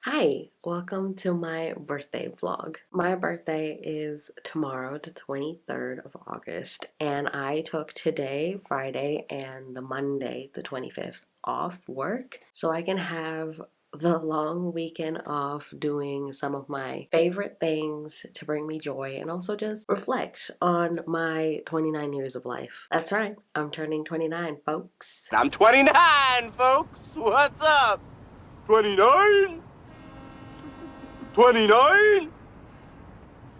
Hi, welcome to my birthday vlog. My birthday is tomorrow, the 23rd of August, and I took today, Friday, and the Monday, the 25th, off work so I can have the long weekend off doing some of my favorite things to bring me joy and also just reflect on my 29 years of life. That's right, I'm turning 29, folks. I'm 29, folks. What's up? 29? 29?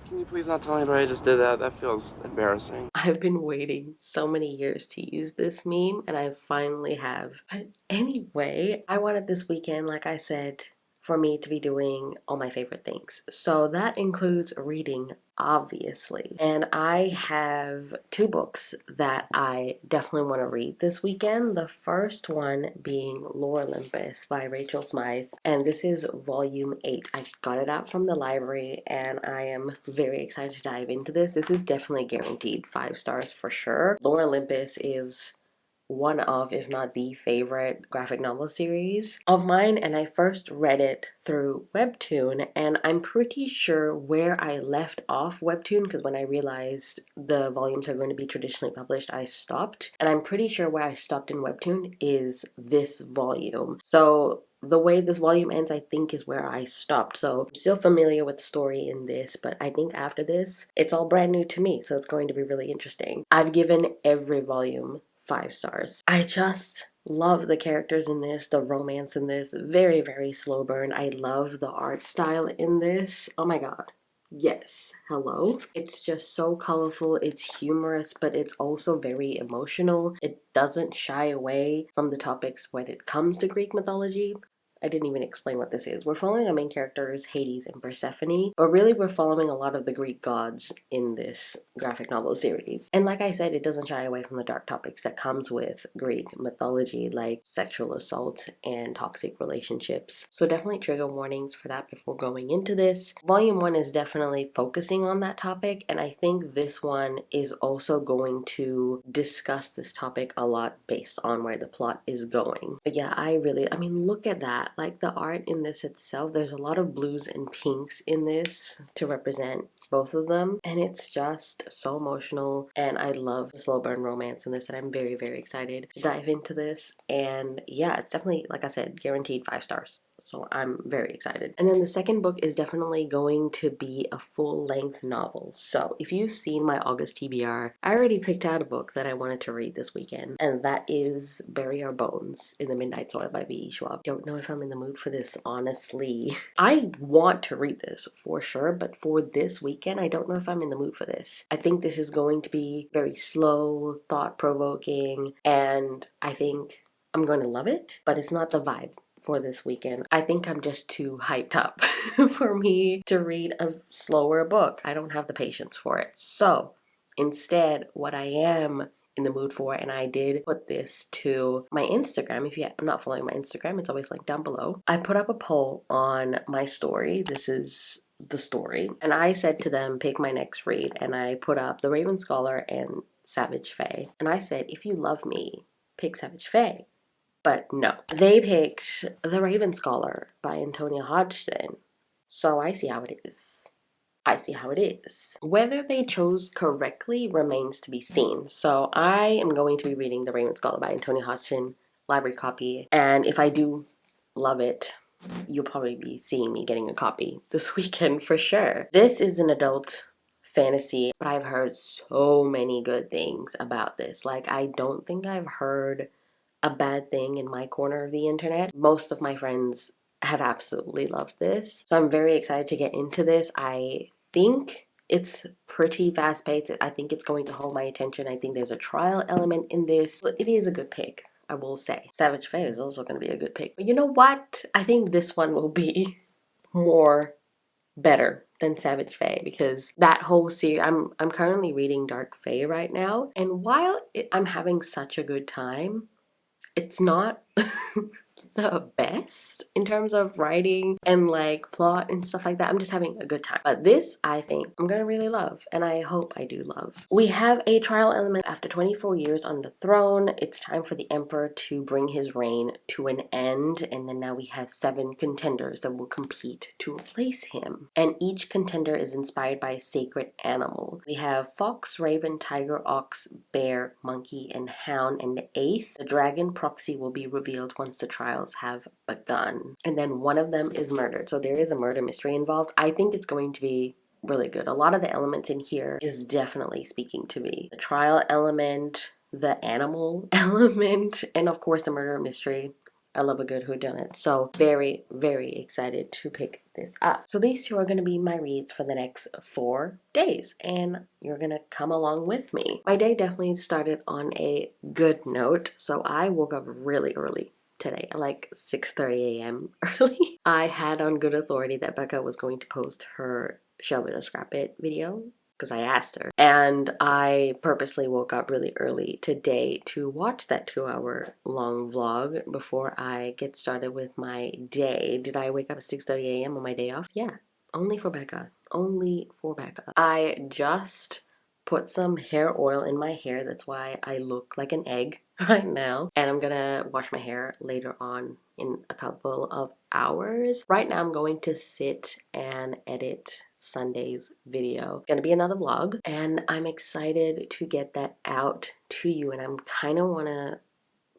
Can you please not tell anybody I just did that? That feels embarrassing. I've been waiting so many years to use this meme and I finally have. But anyway, I wanted this weekend, like I said, for me to be doing all my favorite things. So that includes reading, obviously. And I have two books that I definitely want to read this weekend. The first one being Lore Olympus by Rachel Smythe. And this is volume 8. I got it out from the library and I am very excited to dive into this. This is definitely guaranteed 5 stars for sure. Lore Olympus is one of, if not the favorite graphic novel series of mine, and I first read it through Webtoon, and I'm pretty sure where I left off Webtoon, because when I realized the volumes are going to be traditionally published, I stopped, and I'm pretty sure where I stopped in Webtoon is this volume. So the way this volume ends, I think, is where I stopped. So I'm still familiar with the story in this, but I think after this, it's all brand new to me, so it's going to be really interesting. I've given every volume 5 stars. I just love the characters in this, the romance in this. Very, very slow burn. I love the art style in this. Oh my god. Yes, hello. It's just so colorful, it's humorous, but it's also very emotional. It doesn't shy away from the topics when it comes to Greek mythology. I didn't even explain what this is. We're following our main characters, Hades and Persephone, but really we're following a lot of the Greek gods in this graphic novel series. And like I said, it doesn't shy away from the dark topics that comes with Greek mythology, like sexual assault and toxic relationships. So definitely trigger warnings for that before going into this. Volume 1 is definitely focusing on that topic, and I think this one is also going to discuss this topic a lot based on where the plot is going. But yeah, I mean, look at that. Like the art in this itself, there's a lot of blues and pinks in this to represent both of them, and it's just so emotional, and I love the slow burn romance in this, and I'm very, very excited to dive into this. And yeah, it's definitely, like I said, guaranteed 5 stars. So I'm very excited. And then the second book is definitely going to be a full-length novel. So if you've seen my August TBR, I already picked out a book that I wanted to read this weekend, and that is Bury Our Bones in the Midnight Soil by V.E. Schwab. Don't know if I'm in the mood for this, honestly. I want to read this for sure, but for this weekend, I don't know if I'm in the mood for this. I think this is going to be very slow, thought-provoking, and I think I'm going to love it, but it's not the vibe for this weekend. I think I'm just too hyped up for me to read a slower book. I don't have the patience for it. So instead, what I am in the mood for, and I did put this to my Instagram. If you're not following my Instagram, it's always linked down below. I put up a poll on my story. This is the story. And I said to them, pick my next read. And I put up The Raven Scholar and Savage Fae. And I said, if you love me, pick Savage Fae. But no, they picked The Raven Scholar by Antonia Hodgson. So I see how it is. I see how it is. Whether they chose correctly remains to be seen. So I am going to be reading The Raven Scholar by Antonia Hodgson, library copy. And if I do love it, you'll probably be seeing me getting a copy this weekend for sure. This is an adult fantasy, but I've heard so many good things about this. Like, I don't think I've heard a bad thing in my corner of the internet. Most of my friends have absolutely loved this. So I'm very excited to get into this. I think it's pretty fast paced. I think it's going to hold my attention. I think there's a trial element in this. But it is a good pick, I will say. Savage Fae is also going to be a good pick. But you know what? I think this one will be better than Savage Fae, because that whole series, I'm currently reading Dark Fae right now, and while I'm having such a good time, it's not the best in terms of writing and like plot and stuff like that. I'm just having a good time. But this, I think I'm gonna really love, and I hope I do love. We have a trial element. After 24 years on the throne, it's time for the emperor to bring his reign to an end, and then now we have 7 contenders that will compete to replace him. And each contender is inspired by a sacred animal. We have fox, raven, tiger, ox, bear, monkey, and hound, and the 8th, the dragon proxy, will be revealed once the trials have begun. And then one of them is murdered. So there is a murder mystery involved. I think it's going to be really good. A lot of the elements in here is definitely speaking to me. The trial element, the animal element, and of course the murder mystery. I love a good whodunit. So very, very excited to pick this up. So these 2 are going to be my reads for the next 4 days, and you're going to come along with me. My day definitely started on a good note. So I woke up really early today, like 6:30 a.m. early. I had on good authority that Becca was going to post her Shelby to Scrap It video, because I asked her. And I purposely woke up really early today to watch that 2-hour long vlog before I get started with my day. Did I wake up at 6:30 a.m. on my day off? Yeah, only for Becca. Only for Becca. I just put some hair oil in my hair. That's why I look like an egg right now. And I'm gonna wash my hair later on in a couple of hours. Right now I'm going to sit and edit Sunday's video. Gonna be another vlog, and I'm excited to get that out to you, and I'm kind of want to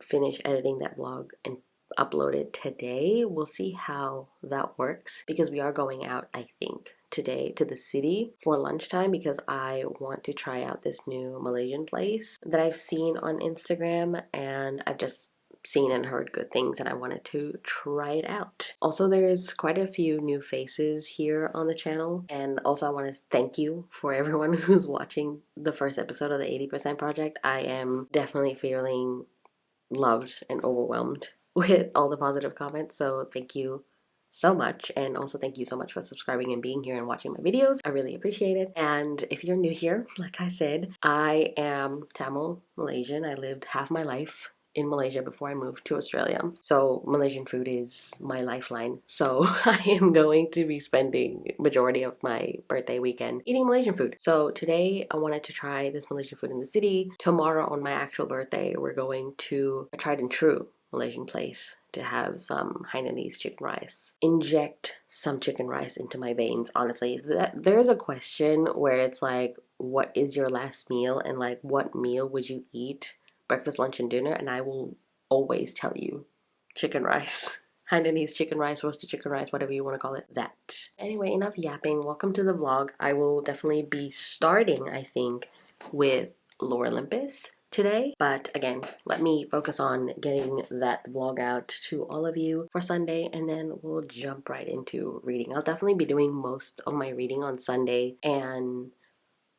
finish editing that vlog and upload it today. We'll see how that works, because we are going out, I think, today to the city for lunchtime, because I want to try out this new Malaysian place that I've seen on Instagram, and I've just seen and heard good things, and I wanted to try it out. Also, there's quite a few new faces here on the channel, and also I want to thank you for everyone who's watching the first episode of the 80% project. I am definitely feeling loved and overwhelmed with all the positive comments, so thank you so much. And also thank you so much for subscribing and being here and watching my videos. I really appreciate it. And if you're new here, like I said, I am Tamil Malaysian. I lived half my life in Malaysia before I moved to Australia. So Malaysian food is my lifeline. So I am going to be spending majority of my birthday weekend eating Malaysian food. So today I wanted to try this Malaysian food in the city. Tomorrow on my actual birthday, we're going to a tried and true Malaysian place to have some Hainanese chicken rice. Inject some chicken rice into my veins, honestly. There's a question where it's like, what is your last meal, and like what meal would you eat, breakfast, lunch, and dinner? And I will always tell you chicken rice. Hainanese chicken rice, roasted chicken rice, whatever you want to call it, that. Anyway, enough yapping. Welcome to the vlog. I will definitely be starting, I think, with Lore Olympus today, but again, let me focus on getting that vlog out to all of you for Sunday, and then we'll jump right into reading. I'll definitely be doing most of my reading on Sunday and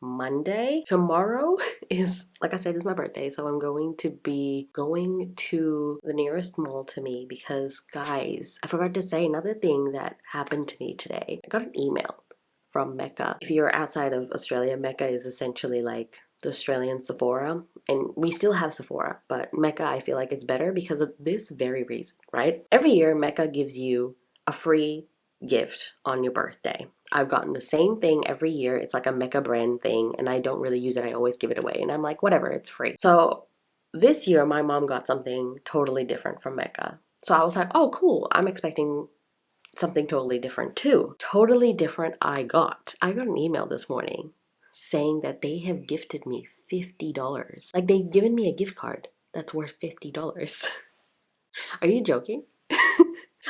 Monday. Tomorrow is, like I said, is my birthday, so I'm going to be going to the nearest mall to me, because guys, I forgot to say another thing that happened to me today. I got an email from Mecca. If you're outside of Australia, Mecca is essentially like the Australian Sephora, and we still have Sephora, but Mecca, I feel like it's better because of this very reason, right? Every year Mecca gives you a free gift on your birthday. I've gotten the same thing every year. It's like a Mecca brand thing, and I don't really use it. I always give it away, and I'm like, whatever, it's free. So this year my mom got something totally different from Mecca. So I was like, oh cool, I'm expecting something totally different too. Totally different. I got an email this morning saying that they have gifted me $50. Like, they've given me a gift card that's worth $50. Are you joking?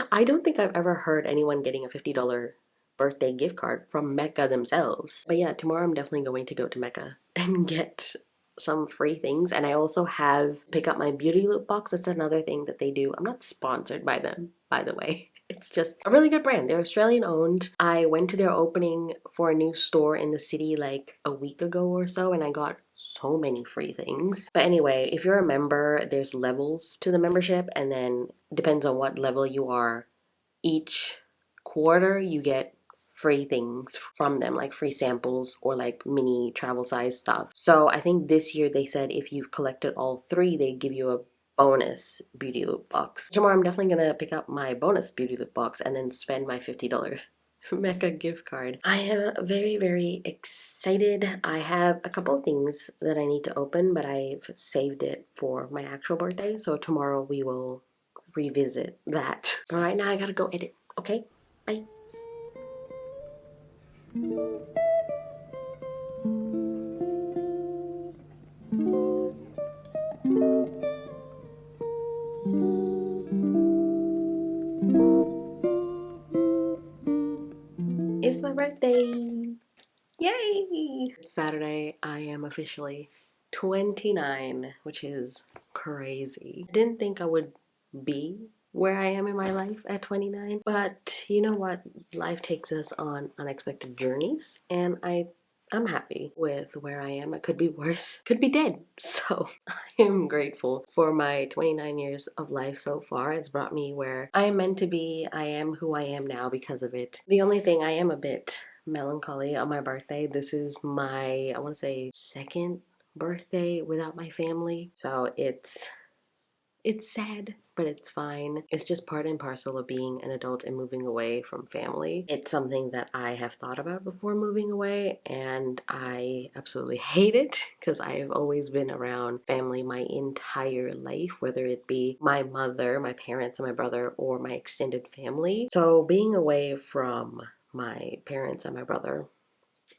I don't think I've ever heard anyone getting a $50 birthday gift card from Mecca themselves. But yeah, tomorrow I'm definitely going to go to Mecca and get some free things. And I also have pick up my beauty loop box. That's another thing that they do. I'm not sponsored by them, by the way. It's just a really good brand. They're Australian owned. I went to their opening for a new store in the city like a week ago or so, and I got so many free things. But anyway, if you're a member, there's levels to the membership, and then depends on what level you are. Each quarter you get free things from them, like free samples or like mini travel size stuff. So I think this year they said if you've collected all 3, they give you a bonus beauty loop box. Tomorrow I'm definitely gonna pick up my bonus beauty loop box and then spend my $50 Mecca gift card. I am very, very excited. I have a couple of things that I need to open, but I've saved it for my actual birthday. So tomorrow we will revisit that. But right now I gotta go edit. Okay, bye. It's my birthday! Yay! Saturday, I am officially 29, which is crazy. I didn't think I would be where I am in my life at 29, but you know what? Life takes us on unexpected journeys, and I'm happy with where I am. It could be worse, could be dead. So I am grateful for my 29 years of life so far. It's brought me where I am meant to be. I am who I am now because of it. The only thing, I am a bit melancholy on my birthday. This is my, I want to say, second birthday without my family. So it's sad, but it's fine. It's just part and parcel of being an adult and moving away from family. It's something that I have thought about before moving away, and I absolutely hate it because I have always been around family my entire life, whether it be my mother, my parents, and my brother, or my extended family. So being away from my parents and my brother,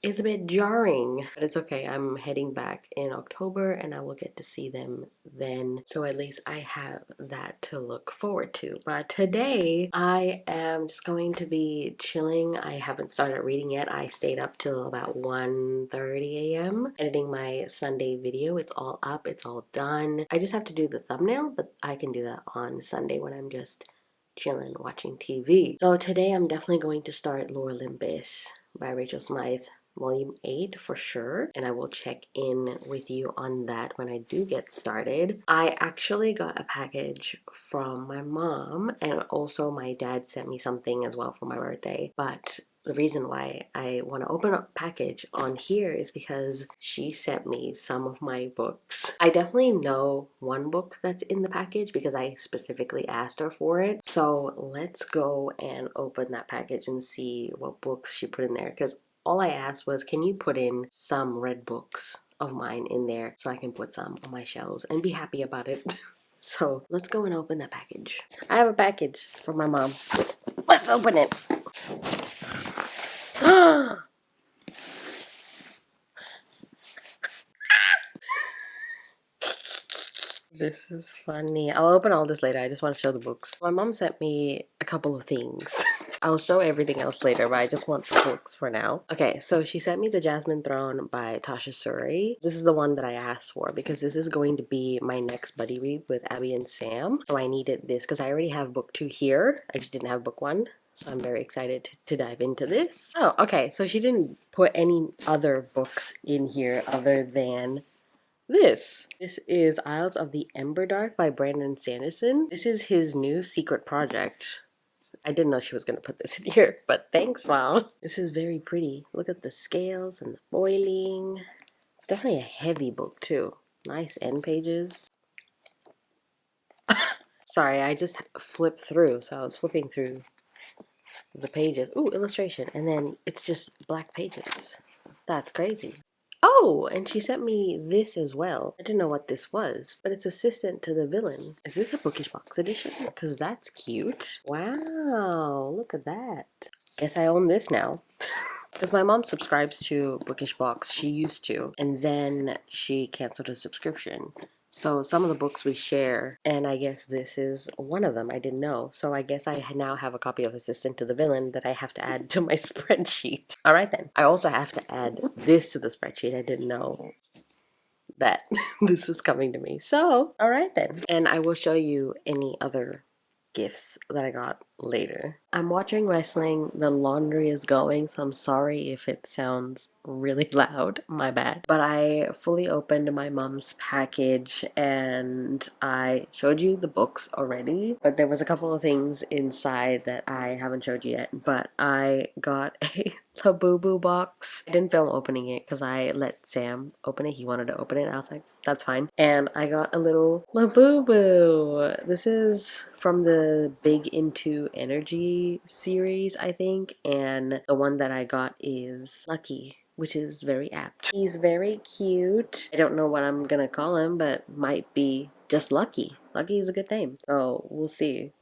it's a bit jarring, but it's okay. I'm heading back in October and I will get to see them then. So at least I have that to look forward to. But today I am just going to be chilling. I haven't started reading yet. I stayed up till about 1:30 a.m. editing my Sunday video. It's all up, it's all done. I just have to do the thumbnail, but I can do that on Sunday when I'm just chilling watching TV. So today I'm definitely going to start Lore Olympus by Rachel Smythe, Volume 8 for sure, and I will check in with you on that when I do get started. I actually got a package from my mom, and also my dad sent me something as well for my birthday, but the reason why I want to open up package on here is because she sent me some of my books. I definitely know one book that's in the package because I specifically asked her for it. So let's go and open that package and see what books she put in there, because all I asked was, can you put in some read books of mine in there so I can put some on my shelves and be happy about it. So let's go and open that package. I have a package from my mom. Let's open it. This is funny. I'll open all this later. I just want to show the books. My mom sent me a couple of things. I'll show everything else later, but I just want the books for now. Okay, so she sent me The Jasmine Throne by Tasha Suri. This is the one that I asked for because this is going to be my next buddy read with Abby and Sam. So I needed this because I already have book 2 here. I just didn't have book 1. So I'm very excited to dive into this. Oh, okay. So she didn't put any other books in here other than this is Isles of the Emberdark by Brandon Sanderson. This is his new secret project. I didn't know she was going to put this in here, but thanks, Mom. This is very pretty. Look at the scales and the foiling. It's definitely a heavy book, too. Nice end pages. Sorry, I just flipped through, so I was flipping through the pages. Ooh, illustration. And then it's just black pages. That's crazy. Oh, and she sent me this as well. I didn't know what this was, but it's Assistant to the Villain. Is this a Bookish Box edition? Because that's cute. Wow, look at that. Guess I own this now. Because my mom subscribes to Bookish Box. She used to. And then she canceled her subscription. So some of the books we share, and I guess this is one of them. I didn't know. So I guess I now have a copy of Assistant to the Villain that I have to add to my spreadsheet. All right then. I also have to add this to the spreadsheet. I didn't know that this was coming to me. So, all right then. And I will show you any other gifts that I got later. I'm watching wrestling. The laundry is going, so I'm sorry if it sounds really loud. My bad. But I fully opened my mom's package and I showed you the books already. But there was a couple of things inside that I haven't showed you yet. But I got a Labubu box. I didn't film opening it because I let Sam open it. He wanted to open it. I was like, that's fine. And I got a little Labubu. This is from the Big Into Energy series, I think. And the one that I got is Lucky, which is very apt. He's very cute. I don't know what I'm gonna call him, but might be just Lucky. Lucky is a good name. So we'll see.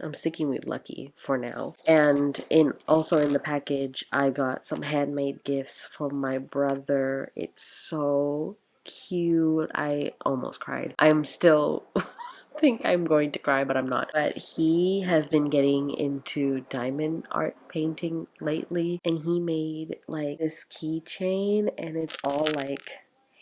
I'm sticking with Lucky for now. And also in the package, I got some handmade gifts from my brother. It's so cute. I almost cried. I'm still think I'm going to cry, but I'm not. But he has been getting into diamond art painting lately, and he made like this keychain, and it's all like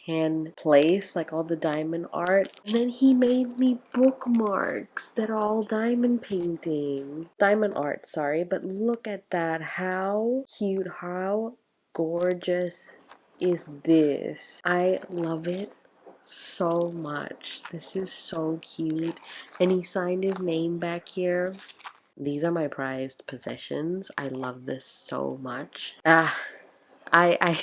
hand placed, like all the diamond art. And then he made me bookmarks that are all diamond painting, diamond art, sorry. But look at that. How cute, how gorgeous is this? I love it so much. This is so cute. And he signed his name back here. These are my prized possessions. I love this so much. I I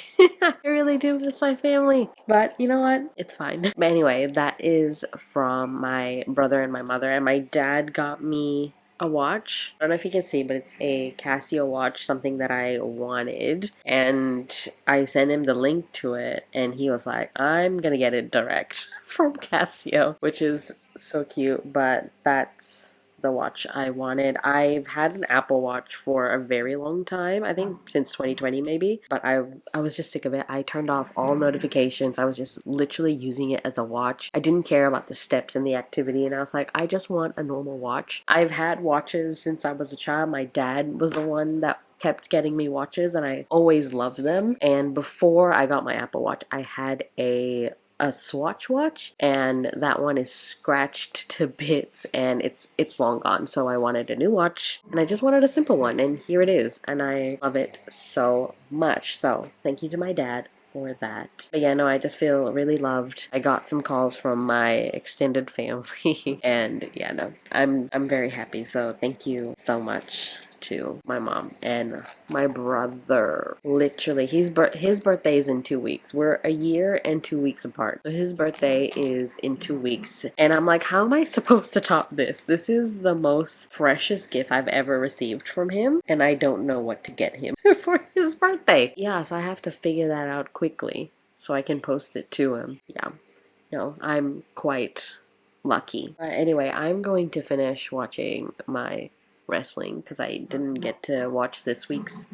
really do miss my family. But you know what? It's fine. But anyway, that is from my brother and my mother. And my dad got me a watch. I don't know if you can see, but it's a Casio watch, something that I wanted. And I sent him the link to it, and he was like, I'm gonna get it direct from Casio, which is so cute. But that's the watch I wanted. I've had an Apple Watch for a very long time, I think since 2020 maybe, but I was just sick of it. I turned off all notifications. I was just literally using it as a watch. I didn't care about the steps and the activity, and I was like, I just want a normal watch. I've had watches since I was a child. My dad was the one that kept getting me watches, and I always loved them. And before I got my Apple Watch, I had a Swatch watch, and that one is scratched to bits, and it's long gone. So I wanted a new watch, and I just wanted a simple one, and here it is, and I love it so much. So thank you to my dad for that. But yeah, no, I just feel really loved. I got some calls from my extended family and yeah, no, I'm very happy. So thank you so much to my mom and my brother. Literally, his birthday is in 2 weeks. We're a year and 2 weeks apart. So his birthday is in 2 weeks. And I'm like, how am I supposed to top this? This is the most precious gift I've ever received from him. And I don't know what to get him for his birthday. Yeah, so I have to figure that out quickly so I can post it to him. Yeah. No, I'm quite lucky. Anyway, I'm going to finish watching my wrestling because I didn't get to watch this week's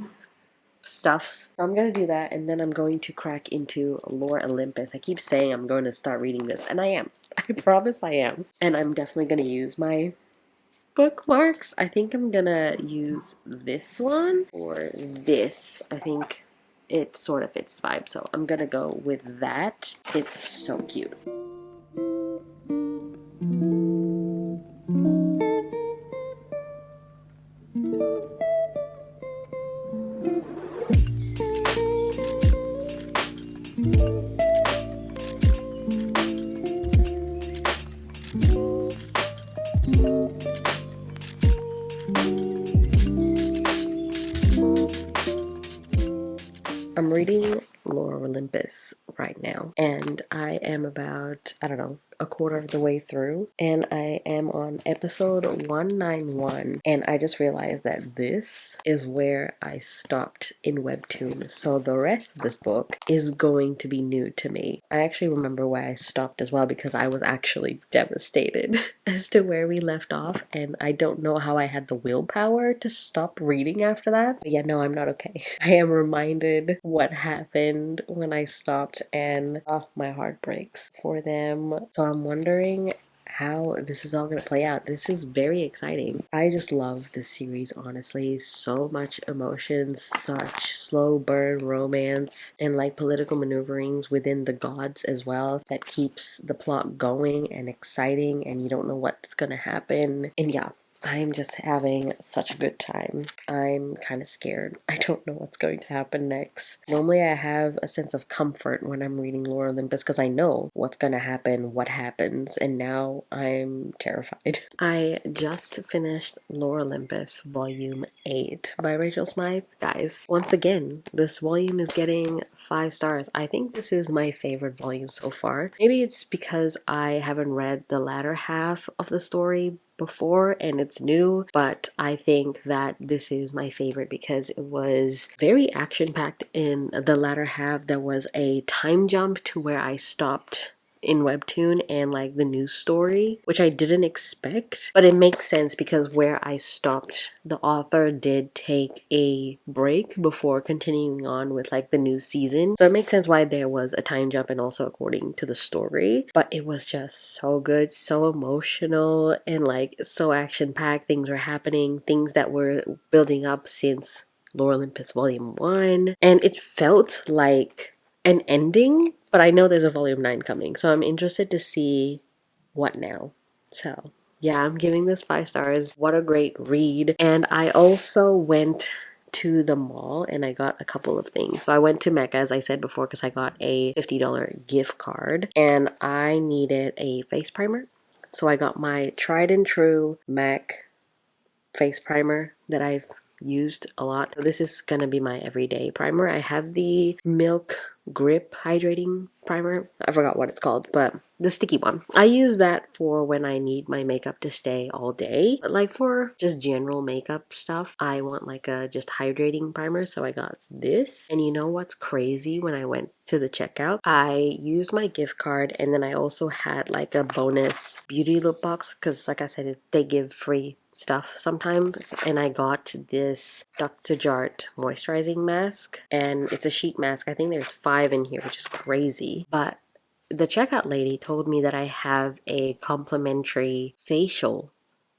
stuffs. So I'm gonna do that, and then I'm going to crack into Lore Olympus. I keep saying I'm going to start reading this, and I am. I promise I am. And I'm definitely gonna use my bookmarks. I think I'm gonna use this one or this. I think it sort of fits the vibe, so I'm gonna go with that. It's so cute. I'm reading Lore Olympus right now, and I am about, I don't know, a quarter of the way through, and I am on episode 191, and I just realized that this is where I stopped in Webtoon, so the rest of this book is going to be new to me. I actually remember where I stopped as well because I was actually devastated as to where we left off, and I don't know how I had the willpower to stop reading after that. But yeah, no, I'm not okay. I am reminded what happened when I stopped, and oh, my heart breaks for them. So I'm wondering how this is all going to play out. This is very exciting. I just love this series, honestly. So much emotion, such slow burn romance, and like political maneuverings within the gods as well that keeps the plot going and exciting, and you don't know what's going to happen. And yeah, I'm just having such a good time. I'm kind of scared. I don't know what's going to happen next. Normally I have a sense of comfort when I'm reading Lore Olympus because I know what's going to happen, what happens, and now I'm terrified. I just finished Lore Olympus Volume 8 by Rachel Smythe. Guys, once again, this volume is getting 5 stars. I think this is my favorite volume so far. Maybe it's because I haven't read the latter half of the story before and it's new, but I think that this is my favorite because it was very action-packed in the latter half. There was a time jump to where I stopped in webtoon and like the news story, which I didn't expect, but it makes sense because where I stopped, the author did take a break before continuing on with like the new season, so it makes sense why there was a time jump and also according to the story. But it was just so good, so emotional, and like so action-packed. Things were happening, things that were building up since Lore Olympus Volume 1, and it felt like an ending, but I know there's a volume 9 coming, so I'm interested to see what now. So yeah, I'm giving this 5 stars. What a great read. And I also went to the mall and I got a couple of things. So I went to Mecca, as I said before, because I got a $50 gift card and I needed a face primer. So I got my tried and true MAC face primer that I've used a lot. So this is gonna be my everyday primer. I have the Milk Grip Hydrating Primer. I forgot what it's called, but the sticky one. I use that for when I need my makeup to stay all day. But like for just general makeup stuff, I want like a just hydrating primer, so I got this. And you know what's crazy? When I went to the checkout, I used my gift card and then I also had like a bonus beauty lip box because like I said, they give free stuff sometimes, and I got this Dr. Jart moisturizing mask, and it's a sheet mask. I think there's 5 in here, which is crazy, but the checkout lady told me that I have a complimentary facial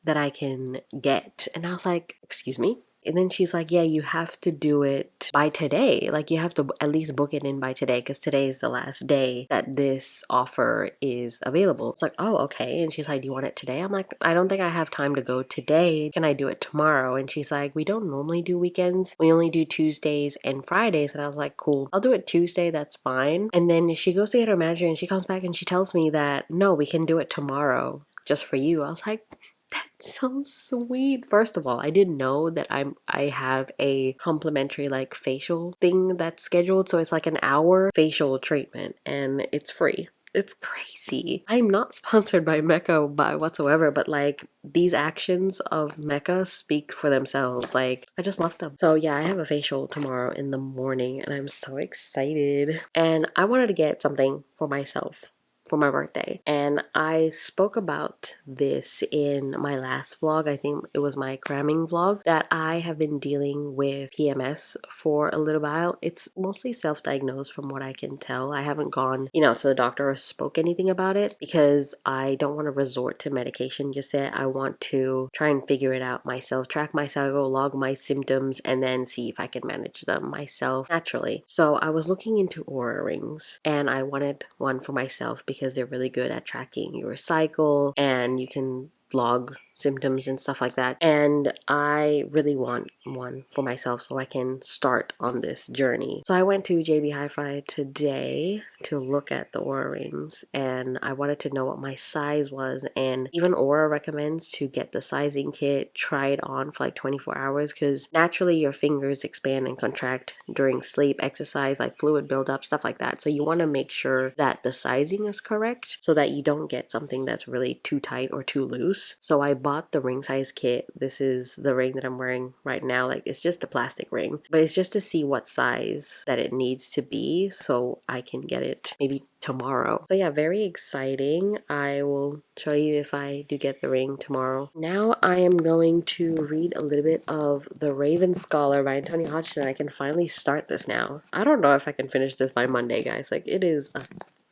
that I can get, and I was like, excuse me? And then she's like, yeah, you have to do it by today. Like, you have to at least book it in by today because today is the last day that this offer is available. It's like, oh, okay. And she's like, do you want it today? I'm like, I don't think I have time to go today. Can I do it tomorrow? And she's like, we don't normally do weekends. We only do Tuesdays and Fridays. And I was like, cool, I'll do it Tuesday. That's fine. And then she goes to get her manager and she comes back and she tells me that, no, we can do it tomorrow just for you. I was like, that's so sweet. First of all, I didn't know that I have a complimentary like facial thing that's scheduled, so it's like an hour facial treatment and it's free. It's crazy. I'm not sponsored by Mecca by whatsoever, but like these actions of Mecca speak for themselves. Like, I just love them. So yeah, I have a facial tomorrow in the morning and I'm so excited. And I wanted to get something for myself for my birthday, and I spoke about this in my last vlog. I think it was my cramming vlog, that I have been dealing with PMS for a little while. It's mostly self-diagnosed from what I can tell. I haven't gone, to the doctor or spoke anything about it because I don't want to resort to medication just yet. I want to try and figure it out myself, track my cycle, log my symptoms, and then see if I can manage them myself naturally. So I was looking into Aura rings and I wanted one for myself because they're really good at tracking your cycle and you can log symptoms and stuff like that, and I really want one for myself so I can start on this journey. So I went to JB Hi-Fi today to look at the Aura rings and I wanted to know what my size was, and even Aura recommends to get the sizing kit, try it on for like 24 hours because naturally your fingers expand and contract during sleep, exercise, like fluid buildup, stuff like that. So you want to make sure that the sizing is correct so that you don't get something that's really too tight or too loose. So I bought the ring size kit. This is the ring that I'm wearing right now. Like, it's just a plastic ring, but it's just to see what size that it needs to be so I can get it maybe tomorrow. So yeah, very exciting. I will show you if I do get the ring tomorrow. Now I am going to read a little bit of The Raven Scholar by Antonia Hodgson. I can finally start this now. I don't know if I can finish this by Monday, guys. Like, it is a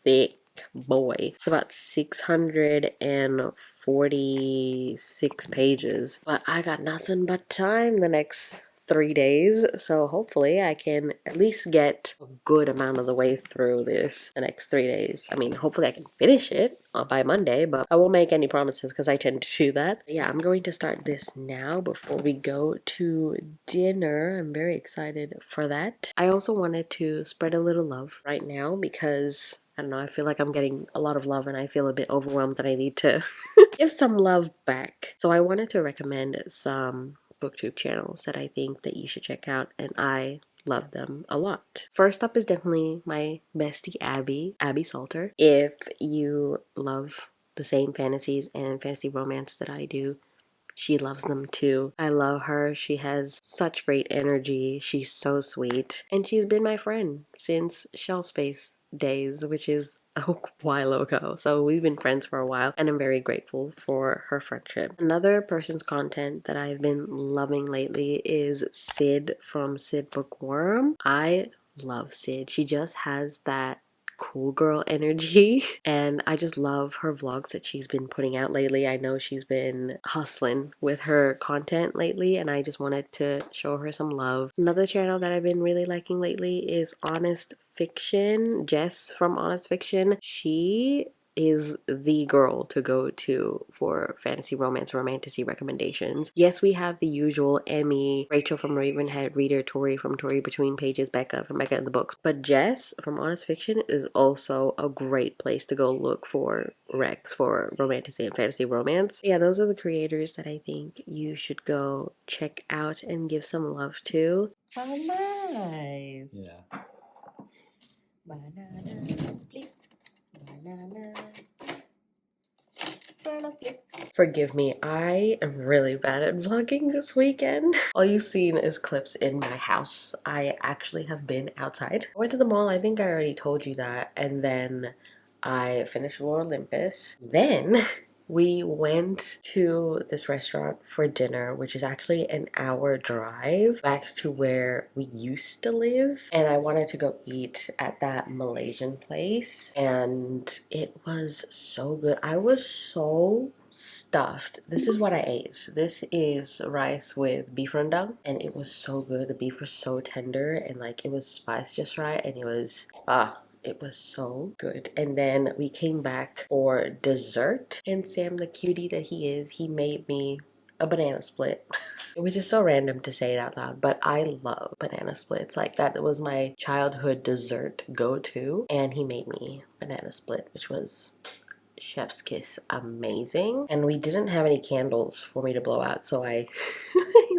thick boy. It's about 646 pages, but I got nothing but time the next 3 days, so hopefully I can at least get a good amount of the way through this the next 3 days. I mean, hopefully I can finish it by Monday, but I won't make any promises because I tend to do that. Yeah, I'm going to start this now before we go to dinner. I'm very excited for that. I also wanted to spread a little love right now because I don't know, I feel like I'm getting a lot of love and I feel a bit overwhelmed that I need to give some love back. So I wanted to recommend some booktube channels that I think that you should check out, and I love them a lot. First up is definitely my bestie Abby Salter. If you love the same fantasies and fantasy romance that I do, she loves them too. I love her. She has such great energy. She's so sweet. And she's been my friend since Shell Space days, which is a while ago. So we've been friends for a while and I'm very grateful for her friendship. Another person's content that I've been loving lately is Sid from Sid Bookworm. I love Sid. She just has that cool girl energy and I just love her vlogs that she's been putting out lately. I know she's been hustling with her content lately and I just wanted to show her some love. Another channel that I've been really liking lately is Honest Fiction. Jess from Honest Fiction. She is the girl to go to for fantasy romance romantasy recommendations. Yes, we have the usual Emmy, Rachel from Ravenhead Reader, Tori from Tori Between Pages, Becca from Becca in the Books, but Jess from Honest Fiction is also a great place to go look for recs for romantasy and fantasy romance. Yeah, those are the creators that I think you should go check out and give some love to. How nice! Yeah. Banana split. Banana split. Forgive me, I am really bad at vlogging this weekend. All you've seen is clips in my house. I actually have been outside. I went to the mall, I think I already told you that, and then I finished Lore Olympus. Then we went to this restaurant for dinner, which is actually an hour drive back to where we used to live. And I wanted to go eat at that Malaysian place. And it was so good. I was so stuffed. This is what I ate. This is rice with beef rendang. And it was so good. The beef was so tender and like it was spiced just right. And it was, it was so good. And then we came back for dessert. And Sam, the cutie that he is, he made me a banana split. Which is so random to say it out loud, but I love banana splits. Like that was my childhood dessert go-to. And he made me banana split, which was chef's kiss amazing. And we didn't have any candles for me to blow out, so I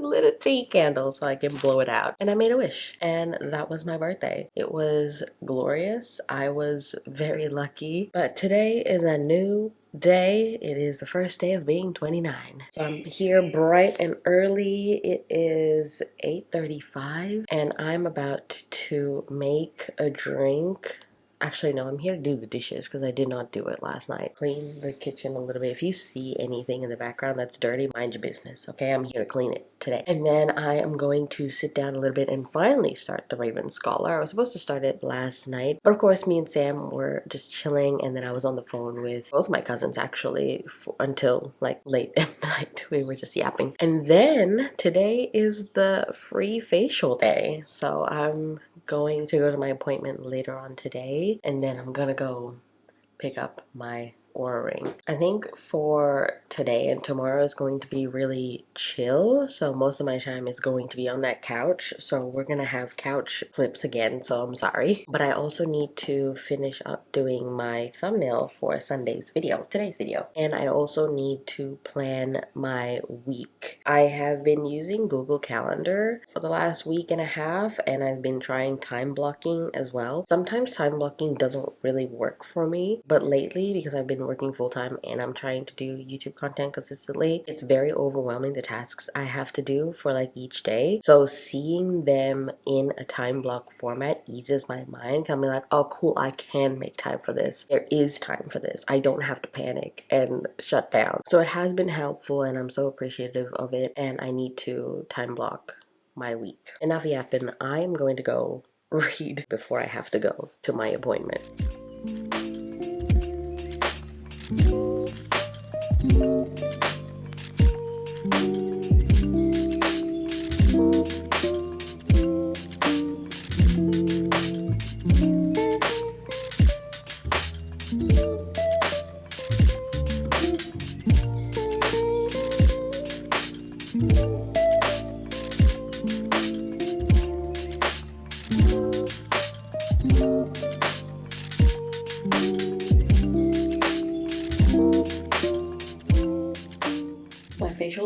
lit a tea candle so I can blow it out. And I made a wish, and that was my birthday. It was glorious. I was very lucky. But today is a new day. It is the first day of being 29. So I'm here bright and early. It is 8:35 and I'm about to make a drink. Actually, no, I'm here to do the dishes because I did not do it last night. Clean the kitchen a little bit. If you see anything in the background that's dirty, mind your business, okay? I'm here to clean it today. And then I am going to sit down a little bit and finally start the Raven Scholar. I was supposed to start it last night, but of course me and Sam were just chilling, and then I was on the phone with both my cousins actually until like late at night. We were just yapping. And then today is the free facial day. So I'm going to go to my appointment later on today, and then I'm gonna go pick up my Aura ring. I think for today and tomorrow is going to be really chill, so most of my time is going to be on that couch. So we're gonna have couch clips again, so I'm sorry. But I also need to finish up doing my thumbnail for today's video. And I also need to plan my week. I have been using Google Calendar for the last week and a half, and I've been trying time blocking as well. Sometimes time blocking doesn't really work for me, but lately, because I've been working full-time and I'm trying to do YouTube content consistently, it's very overwhelming, the tasks I have to do for like each day. So seeing them in a time block format eases my mind. I'm like, oh cool, I can make time for this. There is time for this. I don't have to panic and shut down. So it has been helpful and I'm so appreciative of it, and I need to time block my week. Enough yapping, I'm going to go read before I have to go to my appointment.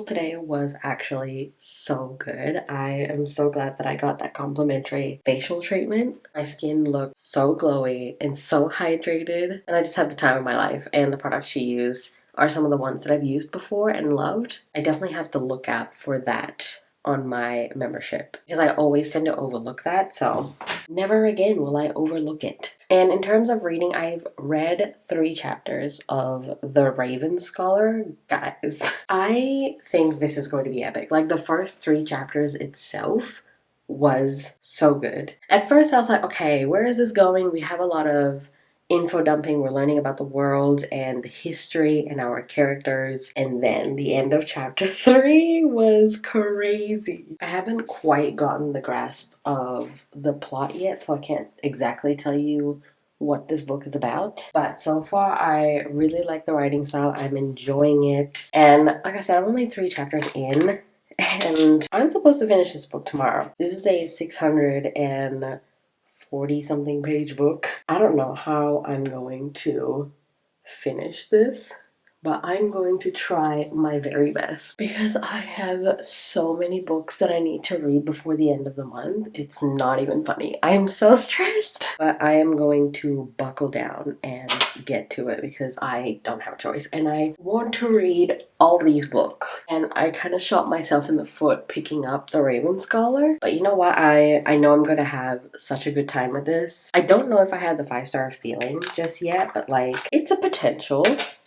facial today was actually so good. I am so glad that I got that complimentary facial treatment. My skin looked so glowy and so hydrated, and I just had the time of my life, and the products she used are some of the ones that I've used before and loved. I definitely have to look out for that on my membership because I always tend to overlook that, so never again will I overlook it. And in terms of reading, I've read 3 chapters of The Raven Scholar. Guys, I think this is going to be epic. Like, the first 3 chapters itself was so good. At first I was like, okay, where is this going? We have a lot of info dumping. We're learning about the world and the history and our characters. And then the end of chapter 3 was crazy. I haven't quite gotten the grasp of the plot yet, so I can't exactly tell you what this book is about. But so far, I really like the writing style. I'm enjoying it. And like I said, I'm only 3 chapters in. And I'm supposed to finish this book tomorrow. This is a 640 something page book. I don't know how I'm going to finish this, but I'm going to try my very best because I have so many books that I need to read before the end of the month. It's not even funny. I am so stressed, but I am going to buckle down and get to it because I don't have a choice and I want to read all these books. And I kind of shot myself in the foot picking up The Raven Scholar, but you know what? I know I'm gonna have such a good time with this. I don't know if I have the 5-star feeling just yet, but like, it's a potential.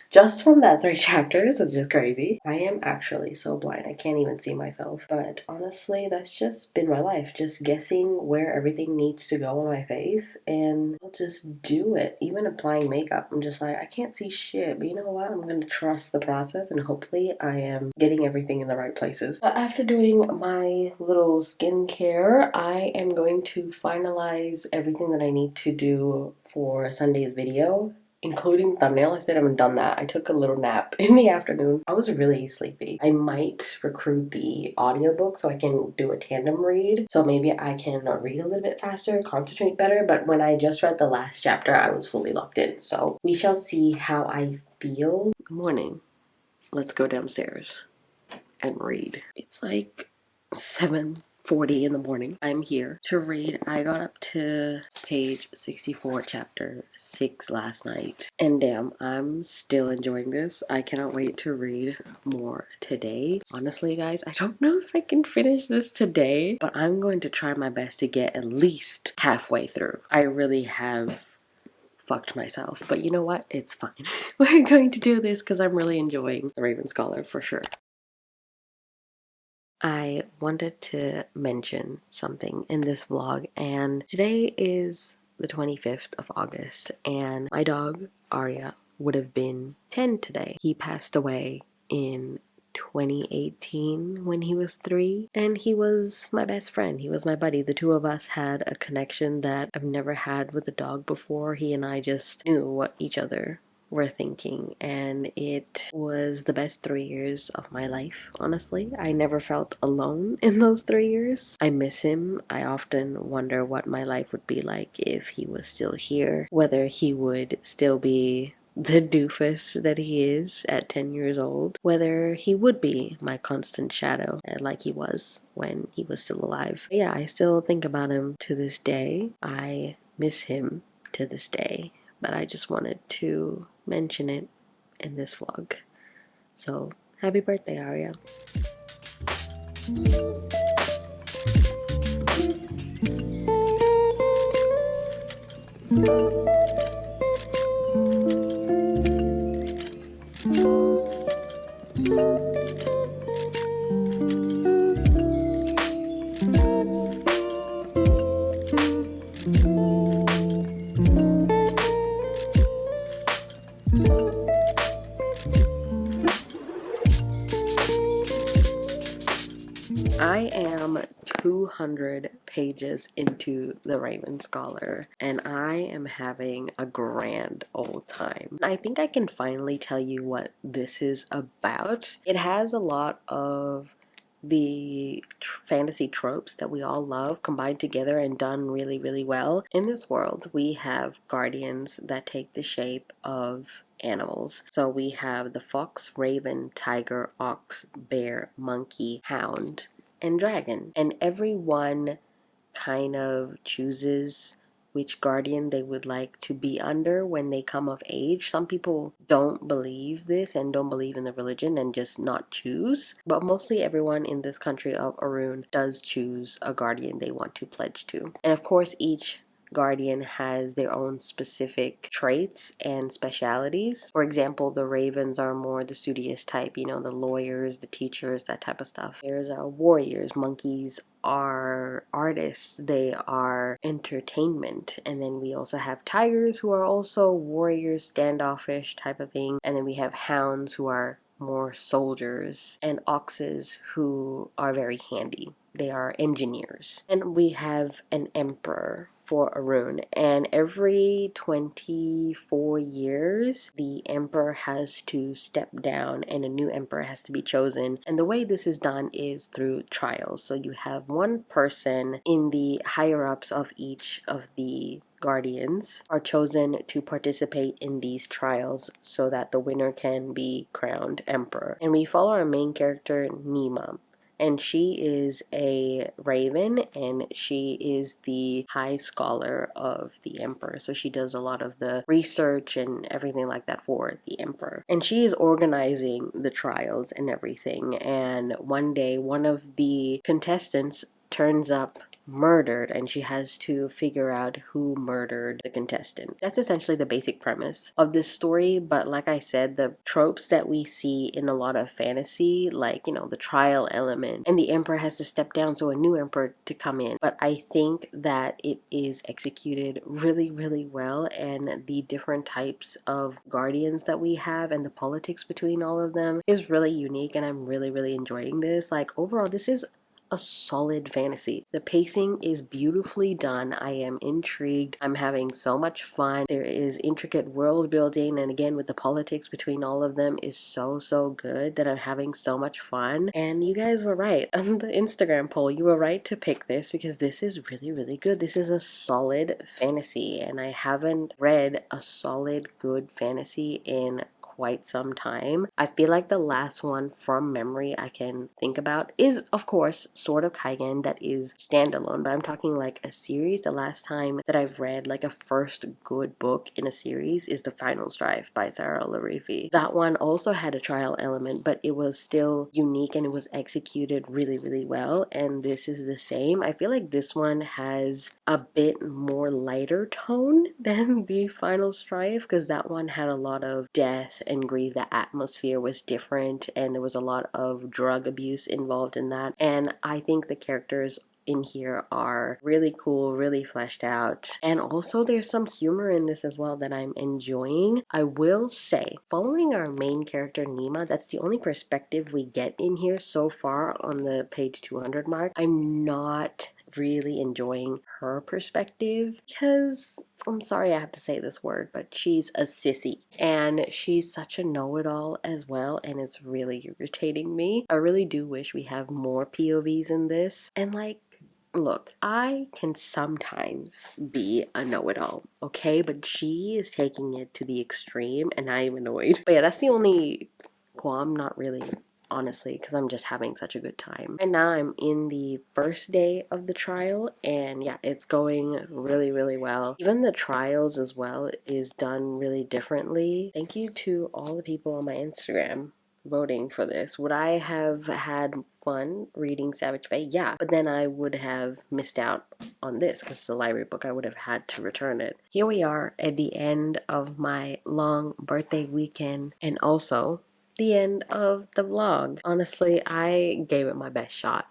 Just from that 3 chapters, it's just crazy. I am actually so blind, I can't even see myself. But honestly, that's just been my life. Just guessing where everything needs to go on my face, and I'll just do it. Even applying makeup, I'm just like, I can't see shit. But you know what? I'm going to trust the process, and hopefully I am getting everything in the right places. But after doing my little skincare, I am going to finalize everything that I need to do for Sunday's video, including the thumbnail. I still haven't done that. I took a little nap in the afternoon. I was really sleepy. I might recruit the audiobook so I can do a tandem read. So maybe I can read a little bit faster, concentrate better. But when I just read the last chapter, I was fully locked in. So we shall see how I feel. Good morning. Let's go downstairs and read. It's like 7:40 in the morning. I'm here to read. I got up to page 64, chapter 6 last night. And damn, I'm still enjoying this. I cannot wait to read more today. Honestly, guys, I don't know if I can finish this today, but I'm going to try my best to get at least halfway through. I really have fucked myself, but you know what? It's fine. We're going to do this because I'm really enjoying The Raven Scholar for sure. I wanted to mention something in this vlog, and today is the 25th of August, and my dog, Arya, would have been 10 today. He passed away in 2018 when he was 3, and he was my best friend. He was my buddy. The two of us had a connection that I've never had with a dog before. He and I just knew what each other were thinking, and it was the best 3 years of my life. Honestly, I never felt alone in those 3 years. I miss him. I often wonder what my life would be like if he was still here, whether he would still be the doofus that he is at 10 years old, whether he would be my constant shadow like he was when he was still alive. But yeah, I still think about him to this day. I miss him to this day, but I just wanted to mention it in this vlog. So, happy birthday, Arya. I am 200 pages into The Raven Scholar, and I am having a grand old time. I think I can finally tell you what this is about. It has a lot of the fantasy tropes that we all love combined together and done really, really well. In this world, we have guardians that take the shape of animals. So we have the fox, raven, tiger, ox, bear, monkey, hound, and dragon. And everyone kind of chooses which guardian they would like to be under when they come of age. Some people don't believe this and don't believe in the religion and just not choose, but mostly everyone in this country of Arun does choose a guardian they want to pledge to. And of course, each guardian has their own specific traits and specialities. For example, the ravens are more the studious type, you know, the lawyers, the teachers, that type of stuff. There's warriors. Monkeys are artists, they are entertainment. And then we also have tigers, who are also warriors, standoffish type of thing. And then we have hounds, who are more soldiers, and oxes, who are very handy. They are engineers. And we have an emperor for Arun, and every 24 years the emperor has to step down and a new emperor has to be chosen. And the way this is done is through trials. So you have one person in the higher ups of each of the guardians are chosen to participate in these trials so that the winner can be crowned emperor. And we follow our main character, Nima. And she is a raven, and she is the high scholar of the emperor. So she does a lot of the research and everything like that for the emperor. And she is organizing the trials and everything. And one day, one of the contestants turns up murdered, and she has to figure out who murdered the contestant. That's essentially the basic premise of this story. But like I said, the tropes that we see in a lot of fantasy, like, you know, the trial element and the emperor has to step down so a new emperor to come in, but I think that it is executed really, really well. And the different types of guardians that we have and the politics between all of them is really unique, and I'm really, really enjoying this. Like, overall, this is a solid fantasy. The pacing is beautifully done. I am intrigued. I'm having so much fun. There is intricate world building, and again, with the politics between all of them is so good that I'm having so much fun. And you guys were right on the Instagram poll. You were right to pick this because this is really, really good. This is a solid fantasy, and I haven't read a solid good fantasy in quite some time. I feel like the last one from memory I can think about is, of course, Sword of Kaigen, that is standalone, but I'm talking like a series. The last time that I've read like a first good book in a series is The Final Strife by Sarah Larifi. That one also had a trial element, but it was still unique and it was executed really, really well, and this is the same. I feel like this one has a bit more lighter tone than The Final Strife, because that one had a lot of death and grief. The atmosphere was different, and there was a lot of drug abuse involved in that. And I think the characters in here are really cool, really fleshed out, and also there's some humor in this as well that I'm enjoying. I will say, following our main character Nima, that's the only perspective we get in here so far on the page 200 mark. I'm not really enjoying her perspective because, I'm sorry I have to say this word, but she's a sissy and she's such a know-it-all as well, and it's really irritating me. I really do wish we have more POVs in this. And like, look, I can sometimes be a know-it-all, okay? But she is taking it to the extreme and I'm annoyed. But yeah, that's the only qualm, not really, honestly, because I'm just having such a good time. And now I'm in the first day of the trial, and yeah, it's going really, really well. Even the trials as well is done really differently. Thank you to all the people on my Instagram voting for this. Would I have had fun reading Savage Bay? Yeah, but then I would have missed out on this because it's a library book. I would have had to return it. Here we are at the end of my long birthday weekend, and also the end of the vlog. Honestly, I gave it my best shot.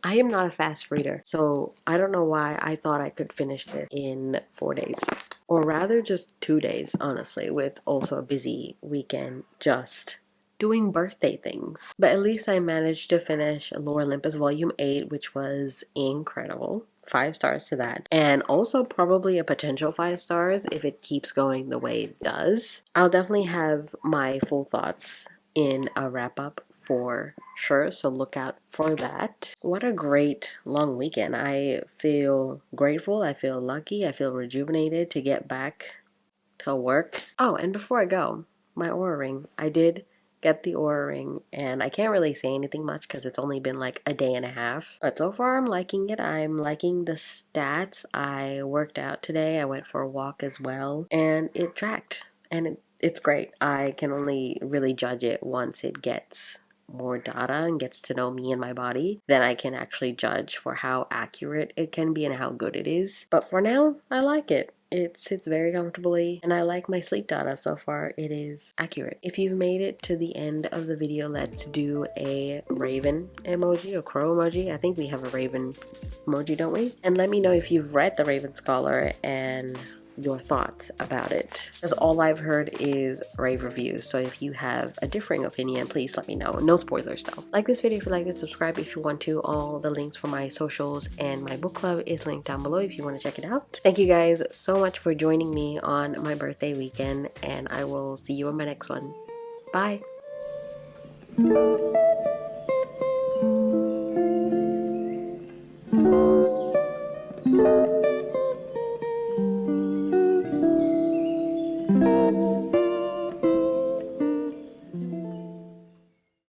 I am not a fast reader, so I don't know why I thought I could finish this in 4 days. Or rather just 2 days, honestly, with also a busy weekend just doing birthday things. But at least I managed to finish Lore Olympus Volume 8, which was incredible. 5 stars to that, and also probably a potential 5 stars if it keeps going the way it does. I'll definitely have my full thoughts in a wrap up for sure, so look out for that. What a great long weekend. I feel grateful, I feel lucky, I feel rejuvenated to get back to work. Oh, and before I go, my Oura ring. I did get the Oura ring, and I can't really say anything much because it's only been like a day and a half. But so far, I'm liking it. I'm liking the stats. I worked out today. I went for a walk as well, and it tracked, and it's great. I can only really judge it once it gets more data and gets to know me and my body. Then I can actually judge for how accurate it can be and how good it is. But for now, I like it. It sits very comfortably, and I like my sleep data so far. It is accurate. If you've made it to the end of the video, let's do a raven emoji, a crow emoji. I think we have a raven emoji, don't we? And let me know if you've read the Raven Scholar and your thoughts about it, because all I've heard is rave reviews. So if you have a differing opinion, please let me know. No spoilers though. Like this video if you like it, subscribe if you want to. All the links for my socials and my book club is linked down below if you want to check it out. Thank you guys so much for joining me on my birthday weekend, and I will see you in my next one. Bye.